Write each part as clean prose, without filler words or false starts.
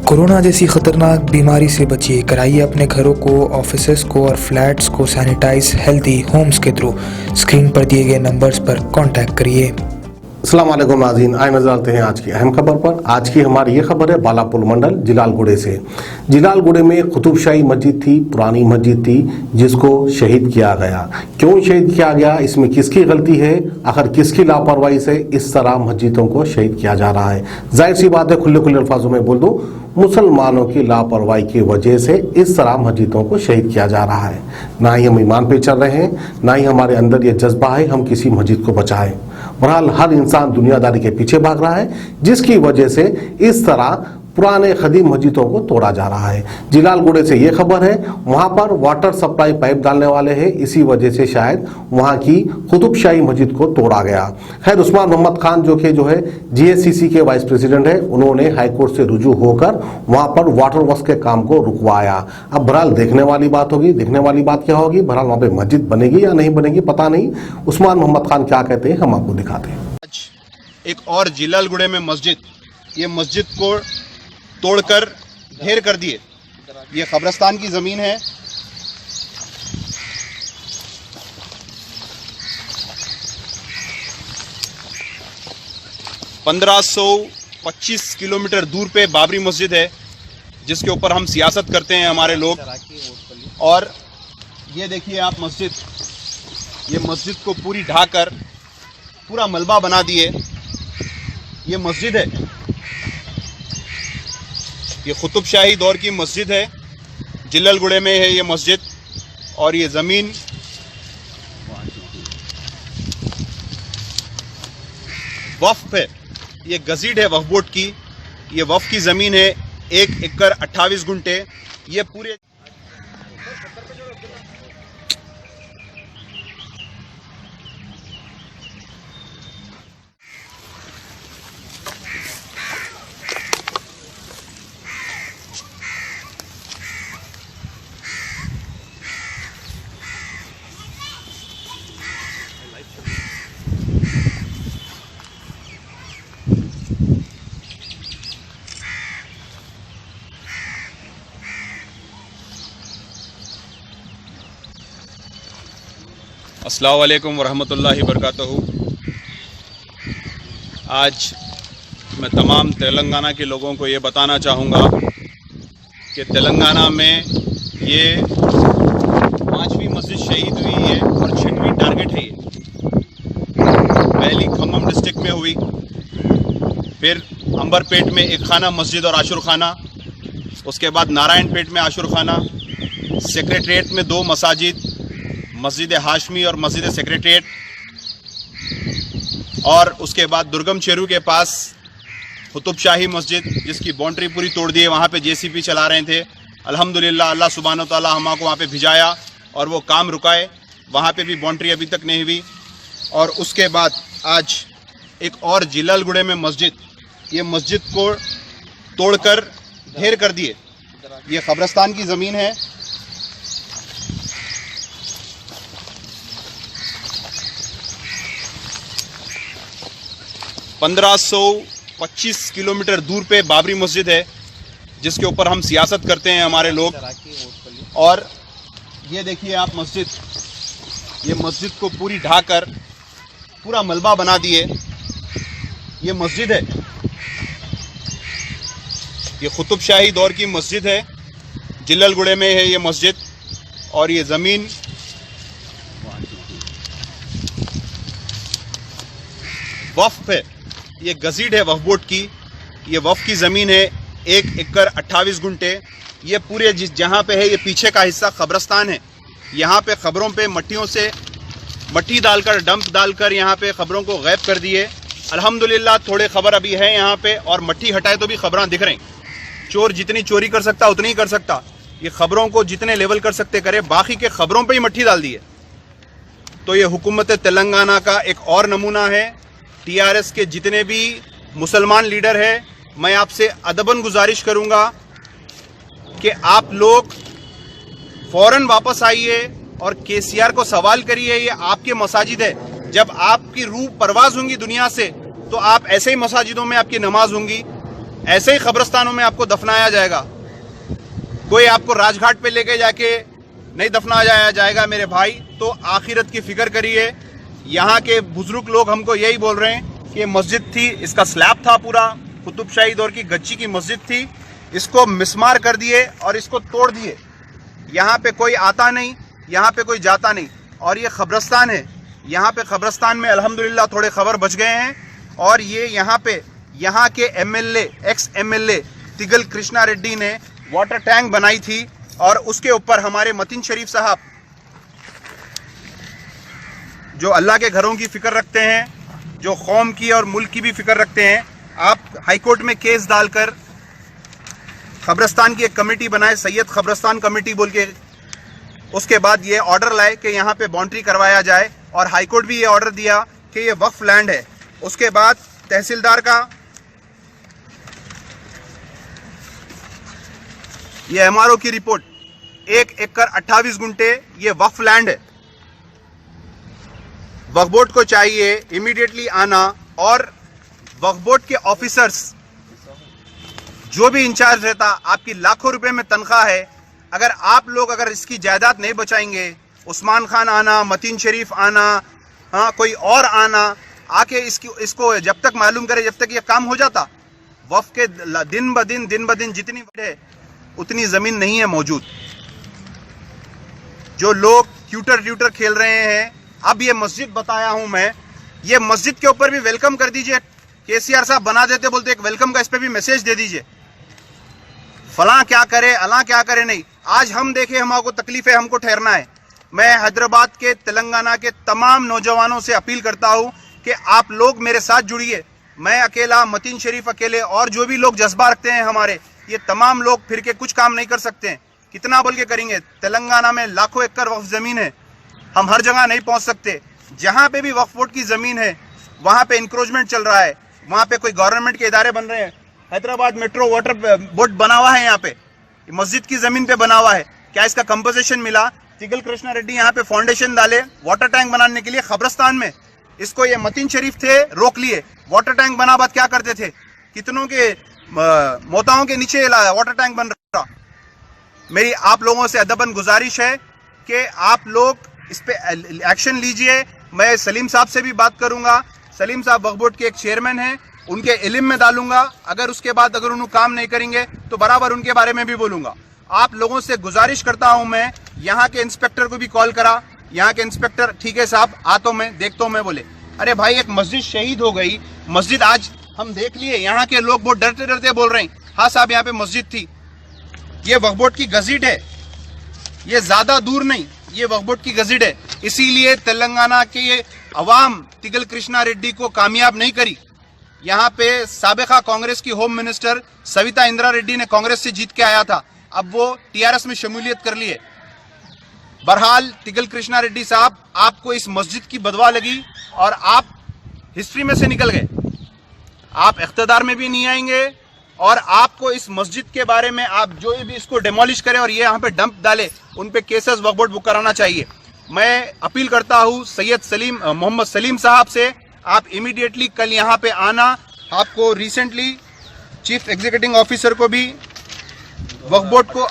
Corona जैसी खतरनाक बीमारी से बचिए, कराइए अपने घरों को, ऑफिसेज को और फ्लैट्स को सैनिटाइज हेल्दी होम्स के थ्रू। स्क्रीन पर दिए गए नंबर्स पर कांटेक्ट करिए। अस्सलाम वालेकुम नाज़रीन, आए नजर आते हैं आज की अहम खबर पर। आज की हमारी ये खबर है बालापुर मंडल जिलालगुड़े से। जिलालगुड़े में कुतुबशाही मस्जिद थी, पुरानी मस्जिद थी, जिसको शहीद किया गया। क्यों शहीद किया गया, इसमें किसकी गलती है, आखिर किसकी लापरवाही से इस तरह मस्जिदों को शहीद किया जा रहा है? जाहिर सी बात है, खुले खुले अल्फाजों में बोल दूं, मुसलमानों की लापरवाही की वजह से इस तरह मस्जिदों को शहीद किया जा रहा है। ना ही हम ईमान पे चल रहे हैं, ना ही हमारे अंदर ये जज्बा है हम किसी मस्जिद को बचाएं। बहरहाल हर इंसान दुनियादारी के पीछे भाग रहा है, जिसकी वजह से इस तरह पुराने खदीम मस्जिदों को तोड़ा जा रहा है। जिलालगुड़े से ये खबर है, वहां पर वाटर सप्लाई पाइप डालने वाले हैं, इसी वजह से शायद वहां की कुतुबशाही मस्जिद को तोड़ा गया। खैर, उस्मान मोहम्मद खान जो है जीएससीसी के वाइस प्रेसिडेंट है, उन्होंने हाईकोर्ट से रुजू होकर वहां पर वाटर वर्क्स के काम को रुकवाया। अब बहरहाल देखने वाली बात होगी, देखने वाली बात क्या होगी, बहरहाल वहां पर मस्जिद बनेगी या नहीं बनेगी पता नहीं। उस्मान मोहम्मद खान क्या कहते हैं हम आपको दिखाते हैं। एक और जिलालगुड़े में मस्जिद, ये मस्जिद को तोड़कर ढेर कर दिए। ये कब्रिस्तान की जमीन है। (1525 किलोमीटर दूर पे बाबरी मस्जिद है, जिसके ऊपर हम सियासत करते हैं हमारे लोग। और ये देखिए आप मस्जिद, ये मस्जिद को पूरी ढाकर पूरा मलबा बना दिए। ये मस्जिद है, ये कुतुबशाही दौर की मस्जिद है, जिलालगुड़े में है ये मस्जिद। और ये ज़मीन वक्फ है, ये गज़ीड है वक्फ बोर्ड की। ये वक्फ की ज़मीन है, 1 एकड़ 28 गुंठे। ये पूरे अस्सलामु अलैकुम वरहमतुल्लाहि वबरकातुहू। आज मैं तमाम तेलंगाना के लोगों को ये बताना चाहूँगा कि तेलंगाना में ये 5वीं मस्जिद शहीद हुई है और 6वीं टारगेट है। ये पहली खम्मम डिस्ट्रिक्ट में हुई, फिर अंबरपेट में एक खाना मस्जिद और आशुर खाना, उसके बाद नारायणपेट में आशुर खाना, सेक्रेटरीट में 2 मसाजिद, मस्जिद हाशमी और मस्जिद सेक्रेटरीट, और उसके बाद दुर्गम चेरू के पास कुतुबशाही मस्जिद, जिसकी बाउंड्री पूरी तोड़ दी है। वहाँ पे जेसीबी चला रहे थे। अल्हम्दुलिल्लाह अल्लाह सुब्हानो तआला हमको वहाँ पे भिजाया और वो काम रुकाए। वहाँ पे भी बाउंड्री अभी तक नहीं हुई। और उसके बाद आज एक और जिलालगुड़े में मस्जिद, ये मस्जिद को तोड़कर ढेर कर दिए। ये कब्रिस्तान की ज़मीन है। (1525 किलोमीटर दूर पे बाबरी मस्जिद है, जिसके ऊपर हम सियासत करते हैं हमारे लोग। और ये देखिए आप मस्जिद, ये मस्जिद को पूरी ढाकर पूरा मलबा बना दिए। ये मस्जिद है, ये कुतुबशाही दौर की मस्जिद है, जिलालगुड़े में है ये मस्जिद। और ये ज़मीन वक्फ है, ये गज़ीड है वक्फ बोर्ड की। ये वक्फ की ज़मीन है, 1 एकड़ 28 गुंठे। ये पूरे जहाँ पे है, ये पीछे का हिस्सा कब्रिस्तान है। यहाँ पे खबरों पे मट्टियों से मट्टी डालकर, डंप डालकर यहाँ पे खबरों को गायब कर दिए। अल्हम्दुलिल्लाह थोड़े खबर अभी है यहाँ पे, और मट्टी हटाए तो भी खबरें दिख रही। चोर जितनी चोरी कर सकता उतनी ही कर सकता। ये खबरों को जितने लेवल कर सकते करे, बाकी के खबरों पे ही मट्टी डाल दी है। तो ये हुकूमत तेलंगाना का एक और नमूना है। टीआरएस के जितने भी मुसलमान लीडर हैं, मैं आपसे अदबन गुजारिश करूंगा कि आप लोग फ़ौरन वापस आइए और केसीआर को सवाल करिए, ये आपके मसाजिद है। जब आपकी रूह परवाज होंगी दुनिया से, तो आप ऐसे ही मसाजिदों में आपकी नमाज होंगी। ऐसे ही कब्रिस्तानों में आपको दफनाया जाएगा। कोई आपको राजघाट पे लेके जाके नहीं दफनाया जाएगा मेरे भाई। तो आखिरत की फिक्र करिए। यहाँ के बुजुर्ग लोग हमको यही बोल रहे हैं कि मस्जिद थी, इसका स्लैब था पूरा, कुतुबशाही दौर की गच्ची की मस्जिद थी, इसको मिसमार कर दिए और इसको तोड़ दिए। यहाँ पे कोई आता नहीं, यहाँ पे कोई जाता नहीं। और ये कब्रिस्तान है, यहाँ पे कब्रिस्तान में अल्हम्दुलिल्लाह थोड़े खबर बच गए हैं। और ये यहाँ पे यहाँ के MLA, ex MLA Teegala Krishna Reddy ने वाटर टैंक बनाई थी और उसके ऊपर हमारे मतीन शरीफ साहब जो अल्लाह के घरों की फिक्र रखते हैं, जो कौम की और मुल्क की भी फिक्र रखते हैं, आप हाईकोर्ट में केस डालकर कब्रिस्तान की एक कमेटी बनाए, सैयद कब्रिस्तान कमेटी बोल के, उसके बाद ये ऑर्डर लाए कि यहाँ पे बाउंड्री करवाया जाए। और हाईकोर्ट भी ये ऑर्डर दिया कि ये वक्फ लैंड है। उसके बाद तहसीलदार का ये एमआरओ की रिपोर्ट, 1 एकड़ 28 गुंठे ये वक्फ लैंड है। वक्फ बोर्ड को चाहिए इमीडिएटली आना और वक्फ बोर्ड के ऑफिसर्स जो भी इंचार्ज रहता, आपकी लाखों रुपए में तनख्वाह है, अगर आप लोग अगर इसकी जायदाद नहीं बचाएंगे, उस्मान खान आना, मतीन शरीफ आना, हाँ कोई और आना, आके इसको जब तक मालूम करे, जब तक ये काम हो जाता, वक्फ के दिन ब दिन जितनी है उतनी जमीन नहीं है मौजूद। जो लोग ट्यूटर खेल रहे हैं, अब ये मस्जिद बताया हूं मैं, ये मस्जिद के ऊपर भी वेलकम कर दीजिए। केसीआर साहब बना देते, बोलते एक वेलकम का इस पे भी मैसेज दे दीजिए। फलां क्या करे, अला क्या करे, नहीं। आज हम देखे, हमको तकलीफ है, हमको ठहरना है। मैं हैदराबाद के, तेलंगाना के तमाम नौजवानों से अपील करता हूं कि आप लोग मेरे साथ जुड़िए। मैं अकेला, मतीन शरीफ अकेले और जो भी लोग जज्बा रखते हैं हमारे, ये तमाम लोग फिर के कुछ काम नहीं कर सकते हैं। कितना बोल के करेंगे? तेलंगाना में लाखों एकड़ वक्फ जमीन है, हम हर जगह नहीं पहुंच सकते। जहां पे भी वक्फ बोर्ड की जमीन है वहां पे इंक्रोचमेंट चल रहा है, वहां पे कोई गवर्नमेंट के इदारे बन रहे हैं। हैदराबाद मेट्रो वाटर बोर्ड बना हुआ है, यहाँ पे मस्जिद की जमीन पे बना हुआ है। क्या इसका कंपोजिशन मिला? तिगल कृष्णा रेड्डी यहाँ पे फाउंडेशन डाले वाटर टैंक बनाने के लिए कब्रिस्तान में। इसको ये मतीन शरीफ थे, रोक लिए। वाटर टैंक बना बाद क्या करते थे? कितनों के मोताओं के नीचे वाटर टैंक बन रहा। मेरी आप लोगों से अदबन गुजारिश है कि आप लोग इस पे एक्शन लीजिए। मैं सलीम साहब से भी बात करूंगा। सलीम साहब वक्फ बोर्ड के एक चेयरमैन हैं, उनके इल्म में डालूंगा। अगर उसके बाद अगर उन्होंने काम नहीं करेंगे तो बराबर उनके बारे में भी बोलूंगा। आप लोगों से गुजारिश करता हूं मैं, यहाँ के इंस्पेक्टर को भी कॉल करा। यहाँ के इंस्पेक्टर, ठीक है साहब, आता हूं मैं, देखता हूं मैं। बोले अरे भाई, एक मस्जिद शहीद हो गई। मस्जिद आज हम देख लिए, यहाँ के लोग बहुत डरते डरते बोल रहे हैं, हाँ साहब यहाँ पे मस्जिद थी। ये वक्फ बोर्ड की गजीट है, ये ज्यादा दूर नहीं, ये वक्फ बोर्ड की गजीट है। इसीलिए तेलंगाना के ये अवाम तिगल कृष्णा रेड्डी को कामयाब नहीं करी। यहाँ पे साबिका कांग्रेस की होम मिनिस्टर सविता इंदिरा रेड्डी ने कांग्रेस से जीत के आया था, अब वो टीआरएस में शमूलियत कर लिए। बहरहाल तिगल कृष्णा रेड्डी साहब, आपको इस मस्जिद की बदवा लगी और आप हिस्ट्री में से निकल गए। आप इख्तिदार में भी नहीं आएंगे और आपको इस मस्जिद के बारे में, आप जो भी इसको डेमोलिश करें और ये यहाँ पे डंप डाले, उन पे केसेस वक्फ बोर्ड बुक कराना चाहिए। मैं अपील करता हूँ सैयद मोहम्मद सलीम साहब से, आप इमीडिएटली कल यहाँ पे आना। आपको रिसेंटली चीफ एग्जीक्यूटिव ऑफिसर को भी वक्फ बोर्ड को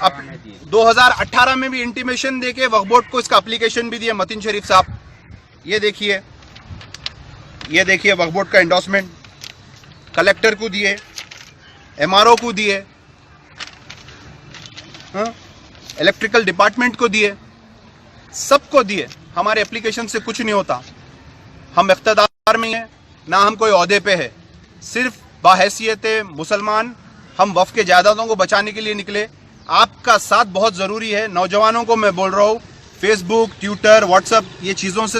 2018 में भी इंटीमेशन देके वक्फ बोर्ड को इसका एप्लीकेशन भी दिया मतीन शरीफ साहब। ये देखिए वक्फ बोर्ड का एंडोर्समेंट कलेक्टर को दिए, एमआरओ को दिए, इलेक्ट्रिकल डिपार्टमेंट को दिए, सबको दिए। हमारे एप्लीकेशन से कुछ नहीं होता। हम इख्तिदार में हैं, ना हम कोई ओहदे पे है, सिर्फ बाहैसियत मुसलमान हम वक्फ के जायदादों को बचाने के लिए निकले। आपका साथ बहुत ज़रूरी है। नौजवानों को मैं बोल रहा हूँ, फेसबुक, ट्विटर, व्हाट्सएप ये चीज़ों से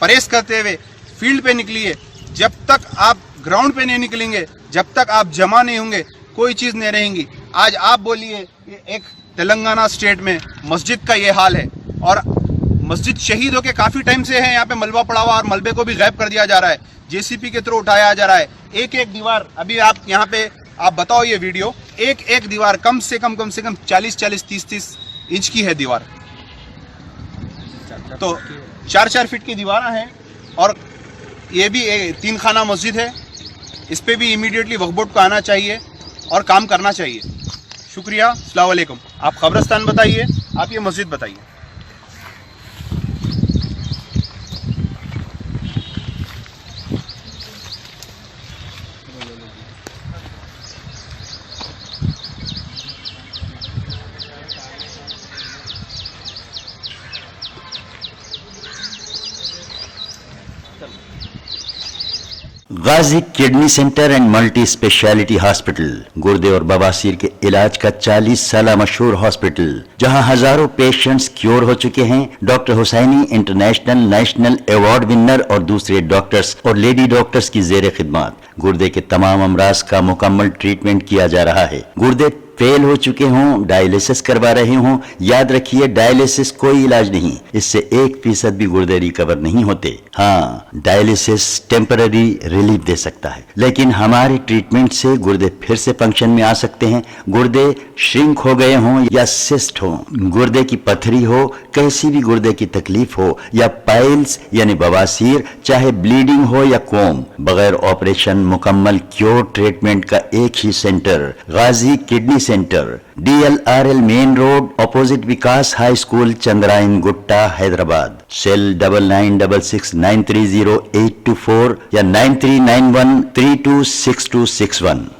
परहेज करते हुए फील्ड पे निकलिए। जब तक आप ग्राउंड पे नहीं निकलेंगे, जब तक आप जमा नहीं होंगे, कोई चीज़ नहीं रहेंगी। आज आप बोलिए, एक तेलंगाना स्टेट में मस्जिद का ये हाल है और मस्जिद शहीद होके काफ़ी टाइम से है, यहाँ पे मलबा पड़ा हुआ और मलबे को भी गायब कर दिया जा रहा है, जेसीपी के थ्रू उठाया जा रहा है। एक एक दीवार, अभी आप यहाँ पे आप बताओ, ये वीडियो, एक एक दीवार कम से कम 40-40, 30-30 इंच की है दीवार। तो 4-4 फीट की दीवार हैं और ये भी 3 खाना मस्जिद है। इस पे भी इमीडिएटली वक्फ बोर्ड को आना चाहिए। और काम करना चाहिए। शुक्रिया, अस्सलाम वालेकुम। आप कब्रिस्तान बताइए, आप ये मस्जिद बताइए। Ghazi kidney centre and multi speciality hospital, गुर्दे और बवासीर के इलाज का 40 साल मशहूर हॉस्पिटल, जहां हजारों पेशेंट्स क्योर हो चुके हैं। Doctor Hussaini international national award winner और दूसरे डॉक्टर्स और लेडी डॉक्टर्स की जेर खिदमत गुर्दे के तमाम अमराज का मुकम्मल ट्रीटमेंट किया जा रहा है। गुर्दे फेल हो चुके हों, डायलिसिस करवा रहे हों, याद रखिए डायलिसिस कोई इलाज नहीं, इससे 1% भी गुर्दे रिकवर नहीं होते। हाँ, डायलिसिस टेम्पररी रिलीफ दे सकता है, लेकिन हमारे ट्रीटमेंट से गुर्दे फिर से फंक्शन में आ सकते हैं। गुर्दे श्रिंक हो गए हों या सिस्ट हो, गुर्दे की पथरी हो, कैसी भी गुर्दे की तकलीफ हो या पाइल्स यानी बवासीर, चाहे ब्लीडिंग हो या कोम, बगैर ऑपरेशन मुकम्मल क्योर ट्रीटमेंट का एक ही centre, Ghazi kidney centre, DLRL main road, opposite Vikas high school, Chandrayangutta, Hyderabad. Cell 9966930824 या 9391326261।